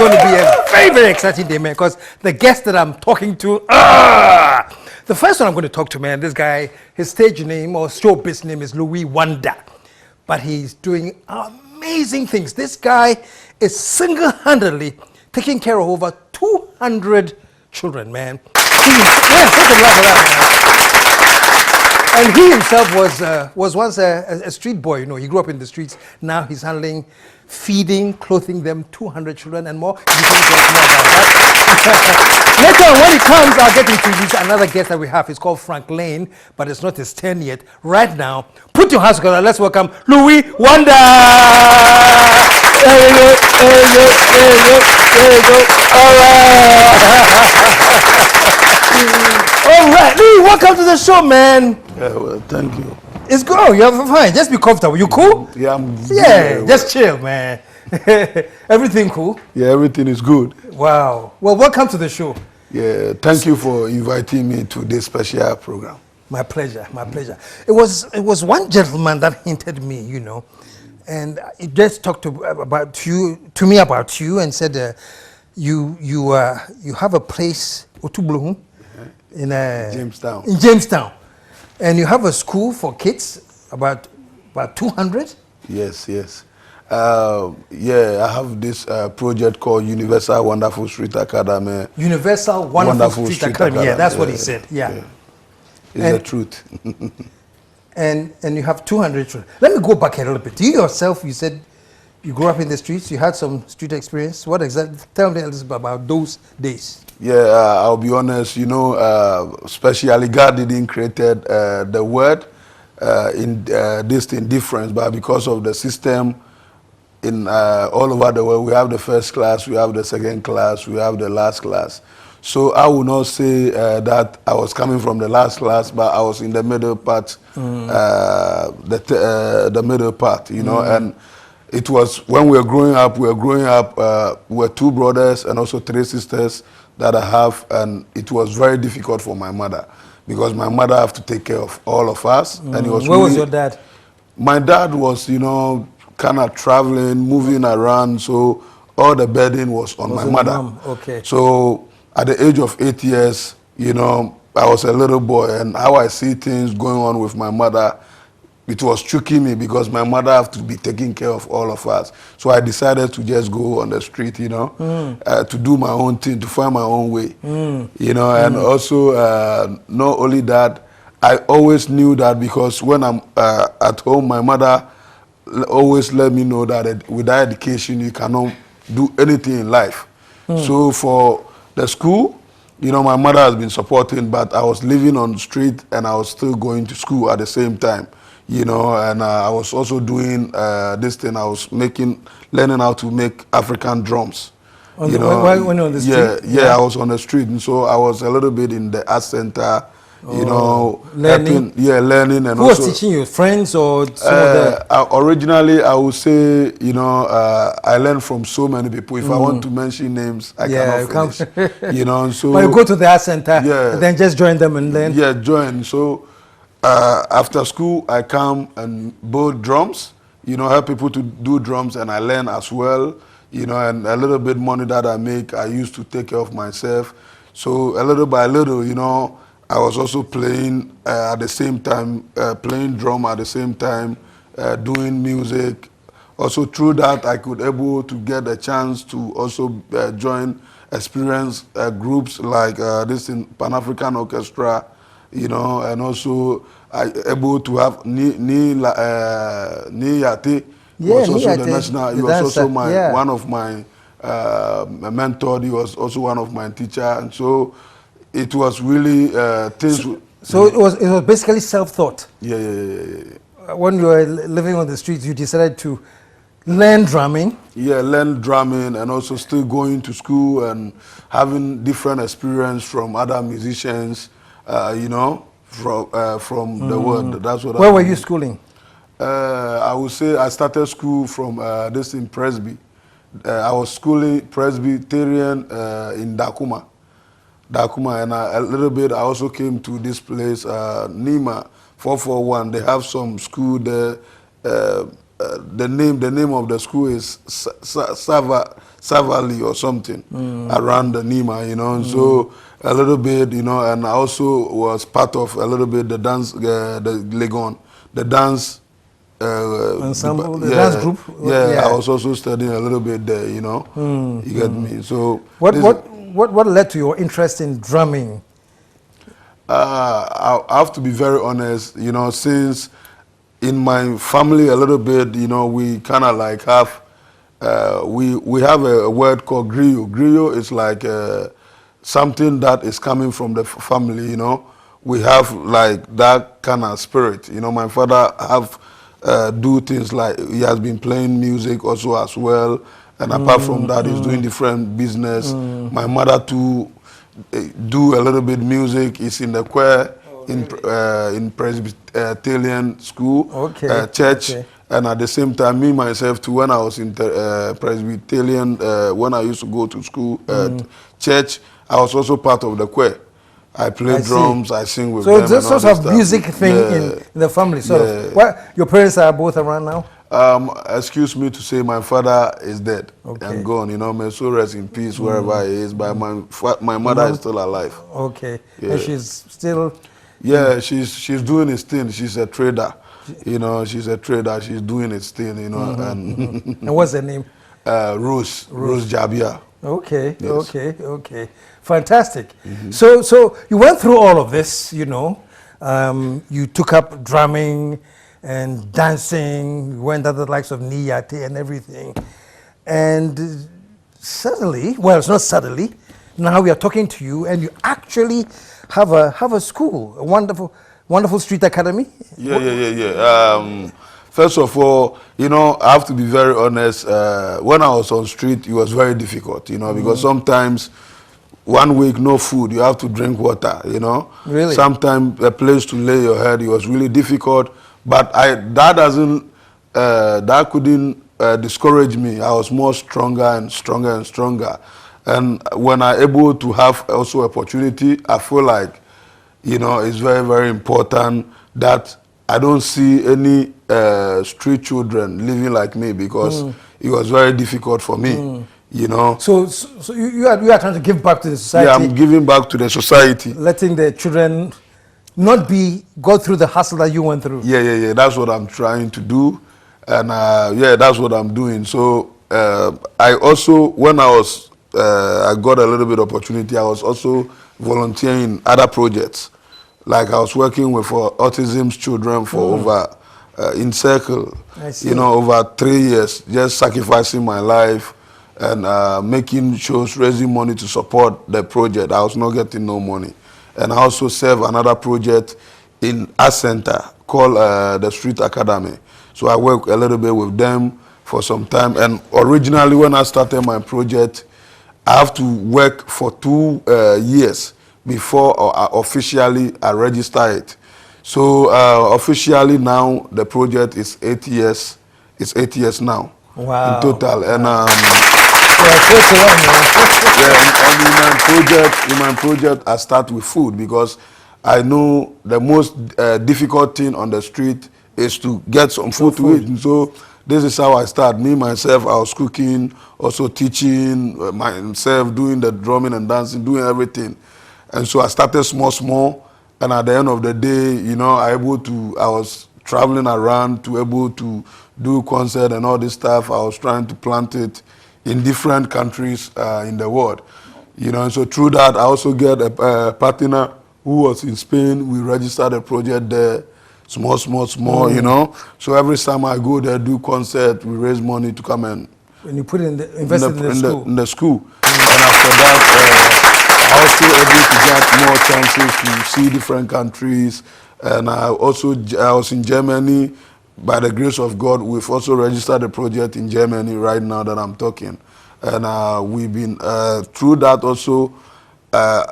going to be a very, very exciting day, man, because the guest that I'm talking to, the first one I'm going to talk to, man, this guy, his stage name or showbiz name is Louis Wonder, but he's doing amazing things. This guy is single-handedly taking care of over 200 children, man. And he himself was once a street boy, you know. He grew up in the streets. Now he's handling feeding, clothing them 200 children and more. Later on, when he comes, I'll get to introduce another guest that we have. It's called Frank Lane, but it's not his turn yet. Right now, put your hands together. Let's welcome Louis Wonder. There you go, there you go, there you go, there you go. All right. All right, Louis, welcome to the show, man. Yeah, well, thank you. It's good. Oh, you're fine. Just be comfortable. You cool? Yeah, I'm Yeah, just chill, man. Everything cool? Yeah, everything is good. Wow. Well, welcome to the show. Yeah, thank you for inviting me to this special program. My pleasure, my pleasure. It was one gentleman that hinted me, you know, and he just talked to me about you and said you have a place, Otubluhun, in Jamestown. In Jamestown, and you have a school for kids, about 200. Yes, yes. Yeah, I have this project called Universal Wonderful Street Academy. Universal Wonderful Street Academy. Yeah, that's what he said. Yeah. It's the truth. and you have 200 children. Let me go back a little bit. You yourself, you said you grew up in the streets. You had some street experience. What exactly? Tell me a little bit about those days. Yeah, I'll be honest. You know, especially God didn't create the word in this thing difference, but because of the system in all over the world, we have the first class, we have the second class, we have the last class. So I will not say that I was coming from the last class, but I was in the middle part, the middle part, you know. And it was when we were growing up, we were two brothers and also three sisters that I have, and it was very difficult for my mother because my mother have to take care of all of us. And it was Where was your dad? My dad was, you know, kind of traveling, moving around, so all the burden was on my mother. Mom. Okay. So at the age of 8 years, you know, I was a little boy, and how I see things going on with my mother, it was tricking me because my mother have to be taking care of all of us. So I decided to just go on the street, you know, to do my own thing, to find my own way, you know, and also not only that, I always knew that because when I'm at home, my mother always let me know that without education, you cannot do anything in life. So for the school, you know, my mother has been supporting, but I was living on the street and I was still going to school at the same time, you know, and I was also doing this thing. I was learning how to make African drums. When you were on the street? Yeah, I was on the street, and so I was a little bit in the art center, you know, learning. Learning. And who was teaching you? Friends or some of the... Originally, I would say, you know, I learned from so many people. If I want to mention names, I cannot finish. You know, and so... But you go to the art center, and then just join them and learn? Yeah, join. So after school, I come and build drums, you know, help people to do drums, and I learn as well, you know, and a little bit money that I make, I used to take care of myself. So a little by little, you know, I was also playing at the same time, playing drum at the same time, doing music. Also through that, I could able to get a chance to also join experience groups like this in Pan-African Orchestra, you know, and also I able to have Niyate was also the national. He was also one of my mentor. He was also one of my teacher, and so. It was really things. So it was basically self-taught. Yeah. When you were living on the streets, you decided to learn drumming. Yeah, learn drumming, and also still going to school and having different experience from other musicians. You know, from the world. That's what. Where were you schooling? I would say I started school from this in Presby. I was schooling Presbyterian in Dakuma, and a little bit I also came to this place, Nima 441. They have some school there. the name of the school is Savali or something around the Nima, you know. And so a little bit, you know, and I also was part of a little bit the dance, the Legon, the dance ensemble, the dance group. Yeah, I was also studying a little bit there, you know. You get me? So what led to your interest in drumming? I have to be very honest, you know, since in my family a little bit, you know, we kind of like have, we have a word called griot. Griot is like something that is coming from the family, you know. We have like that kind of spirit, you know. My father have do things like he has been playing music also as well, and apart from that, he's doing different business. My mother too do a little bit music. He's in the choir in Presbyterian school, church, and at the same time, me myself too. When I was in Presbyterian, when I used to go to school, church, I was also part of the choir. I play drums, I sing with them. So this sort of music thing in the family, sort of. What, your parents are both around now? Excuse me to say, my father is dead and gone. You know, may so rest in peace wherever he is. But my mother is still alive. Okay, and she's still. Yeah, she's doing his thing. She's a trader. You know, she's a trader. She's doing his thing. You know, and what's her name? Rose Jabia. Okay, yes. Okay. Fantastic. So you went through all of this, you know. You took up drumming and dancing. You went at the likes of Niyate and everything. And suddenly, well, it's not suddenly, now we are talking to you and you actually have a school, a wonderful street academy. Yeah. First of all, you know, I have to be very honest. When I was on street, it was very difficult, you know, because sometimes 1 week no food, you have to drink water, you know. Really? Sometimes a place to lay your head, it was really difficult. But that couldn't discourage me. I was more stronger and stronger. And when I'm able to have also opportunity, I feel like, you know, it's very, very important that I don't see any street children living like me, because it was very difficult for me, you know. So you are trying to give back to the society. Yeah, I'm giving back to the society. Letting the children not go through the hustle that you went through. Yeah. That's what I'm trying to do. And yeah, that's what I'm doing. So I also, when I got a little bit of opportunity, I was also volunteering in other projects. Like I was working with autism children for over, in Circle, you know, over 3 years, just sacrificing my life and making shows, raising money to support the project. I was not getting no money. And I also serve another project in Art Center called the Street Academy. So I work a little bit with them for some time. And originally when I started my project, I have to work for 2 years before officially I register it. So officially now the project is 8 years. It's 8 years now. Wow. In total. And in my project I start with food, because I know the most difficult thing on the street is to get some food to eat. And so this is how I start. Me, myself, I was cooking, also teaching myself, doing the drumming and dancing, doing everything. And so I started small, and at the end of the day, you know, I was traveling around to able to do concert and all this stuff. I was trying to plant it in different countries in the world, you know. And so through that, I also get a partner who was in Spain. We registered a project there, small, you know. So every time I go there, do concert, we raise money to come and you put in invest in the school. And after that, I also able to get more chances to see different countries. And I was in Germany. By the grace of God, we've also registered a project in Germany right now that I'm talking. And we've been, through that also,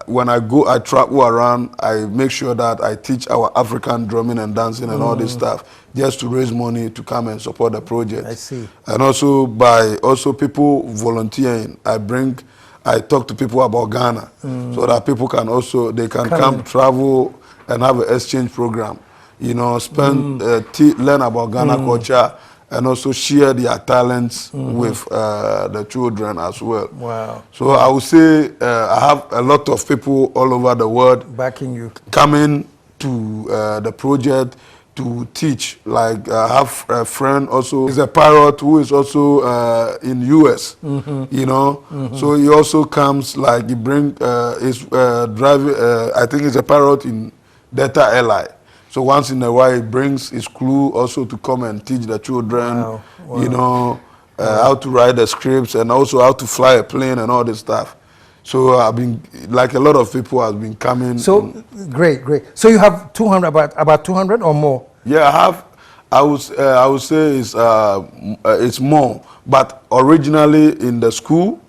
when I travel around, I make sure that I teach our African drumming and dancing and all this stuff, just to raise money to come and support the project. I see. And also by people volunteering, I talk to people about Ghana, so that people can also, they can come travel and have an exchange program. You know, learn about Ghana culture and also share their talents with the children as well. Wow. So I would say I have a lot of people all over the world Backing you. coming to the project to teach. Like I have a friend also, he's a pilot who is also in US, you know. So he also comes, like he bring his driving, I think he's a pilot in Delta Airline. So once in a while he brings his crew also to come and teach the children, Wow. Wow. you know, how to write the scripts and also how to fly a plane and all this stuff. So I've been, like a lot of people have been coming. So great. So you have 200, about 200 or more? Yeah, I have. I would say it's more. But originally in the school,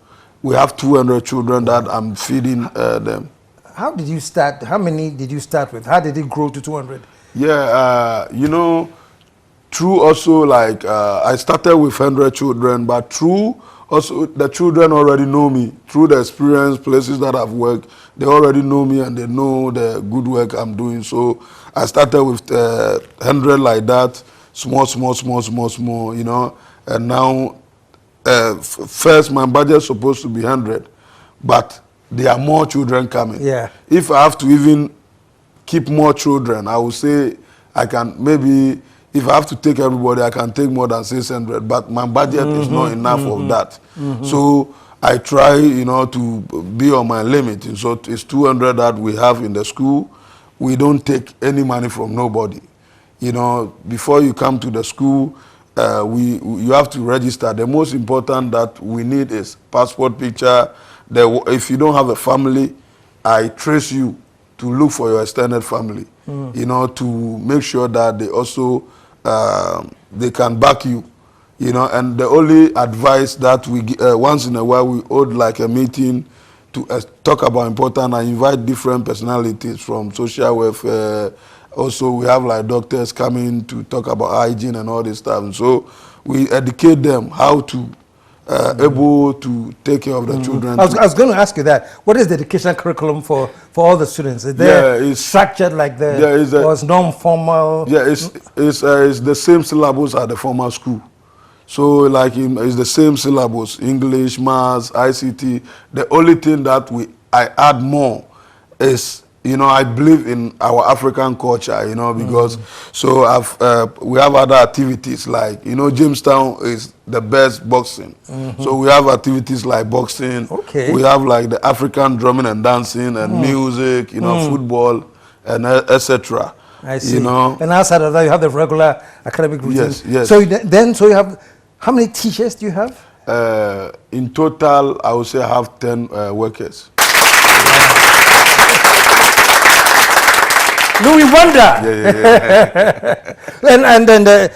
we have 200 children that I'm feeding them. How did you start? How many did you start with? How did it grow to 200? Yeah, you know, through also like I started with 100 children, but through also the children already know me through the experience, places that I've worked. They already know me and they know the good work I'm doing. So I started with 100 like that, small, you know, and now first my budget's supposed to be 100, but there are more children coming. Yeah. If I have to even keep more children, I would say I can maybe, if I have to take everybody, I can take more than 600, but my budget is not enough of that. So I try, you know, to be on my limit. And so it's 200 that we have in the school. We don't take any money from nobody. You know, before you come to the school, you have to register. The most important that we need is passport picture. If you don't have a family, I trace you to look for your extended family, you know, to make sure that they also, they can back you, you know. And the only advice that we, once in a while, we hold like a meeting to talk about important and invite different personalities from social welfare. Also, we have like doctors coming to talk about hygiene and all this stuff. And so we educate them how to able to take care of the children. I was going to ask you that. What is the education curriculum for all the students? Is there it's structured like the, or it's non-formal? Yeah, it's the same syllabus at the formal school. So like it's the same syllabus, English, Maths, ICT. The only thing that I add more is, you know, I believe in our African culture, you know, because so we have other activities like, you know, Jamestown is the best boxing. So we have activities like boxing. Okay. We have like the African drumming and dancing and music, you know, football and etc. I see. You know. And outside of that, you have the regular academic routine. Yes. So so you have, how many teachers do you have? In total, I would say I have 10 workers. Louis Wonder. Yeah. and then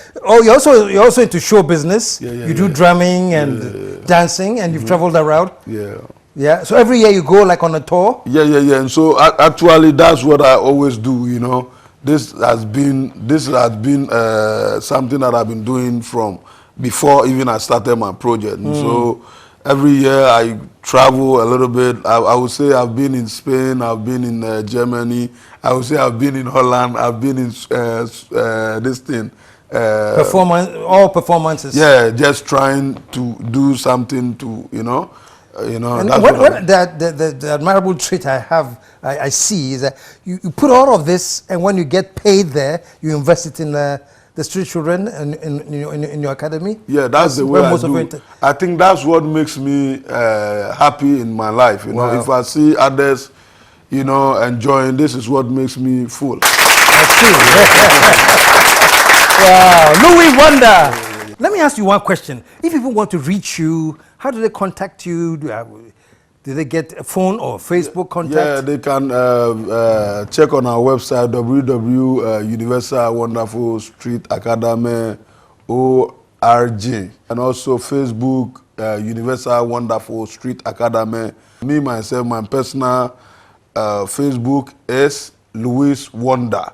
you're also into show business. You do yeah. drumming and dancing, and you've traveled around. Yeah. So every year you go like on a tour. Yeah. And so actually, that's what I always do. You know, this has been something that I've been doing from before even I started my project. And so every year I travel a little bit. I would say I've been in Spain, I've been in Germany, I would say I've been in Holland, I've been in this thing. All performances. Yeah, just trying to do something to, you know. And the admirable trait I see is that you put all of this, and when you get paid there, you invest it in the street children in your academy. Yeah, that's the way I do. I think that's what makes me happy in my life. You know, if I see others, you know, enjoying, this is what makes me full. That's true. Wow, Louis Wonder. Let me ask you one question. If people want to reach you, how do they contact you? Do they get a phone or Facebook contact? Yeah, they can check on our website, Universal Wonderful Street Academy, ORG. And also Facebook, Universal Wonderful Street Academy. Me, myself, my personal Facebook is Louis Wonder.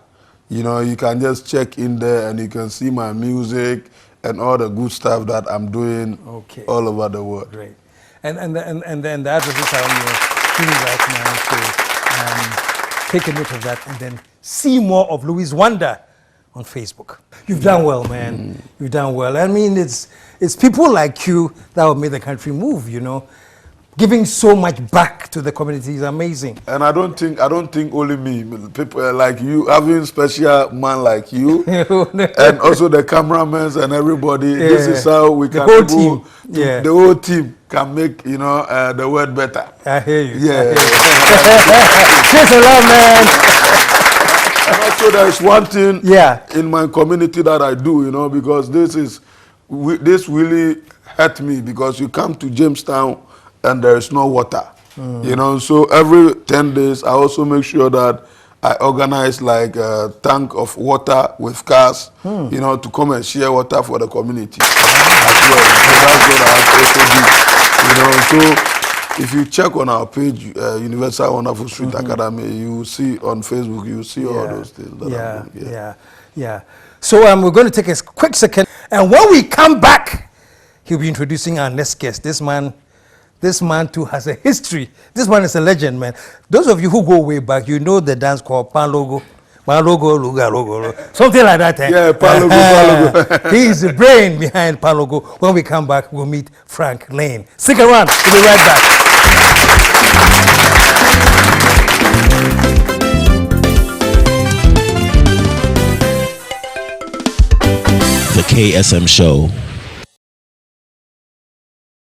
You know, you can just check in there and you can see my music and all the good stuff that I'm doing all over the world. Great. And then the addresses are on your screen right now, so take a note of that and then see more of Louis Wonder on Facebook. You've done well, man. You've done well. I mean, it's people like you that will make the country move, you know. Giving so much back to the community is amazing. And I don't think only me, people like you, having special man like you, and also the cameramen and everybody. Yeah. This is how we can the whole team. The whole team can make the world better. I hear you. Yeah. Cheers a lot, man. And also, there is one thing in my community that I do, you know, because this really hurt me, because you come to Jamestown and there is no water, you know. So every 10 days, I also make sure that I organize like a tank of water with cars, you know, to come and share water for the community as well. So that's what I also do, you know. So if you check on our page, Universal Wonderful Street Academy, you will see on Facebook, you will see all those things. Yeah. So we're going to take a quick second, and when we come back, he'll be introducing our next guest. This man too has a history. This man is a legend, man. Those of you who go way back, you know the dance called Pan Logo. Pan Logo, Logo. Something like that. Eh? Yeah, Pan Logo. He is the brain behind Pan Logo. When we come back, we'll meet Frank Lane. Stick around. We'll be right back. The KSM Show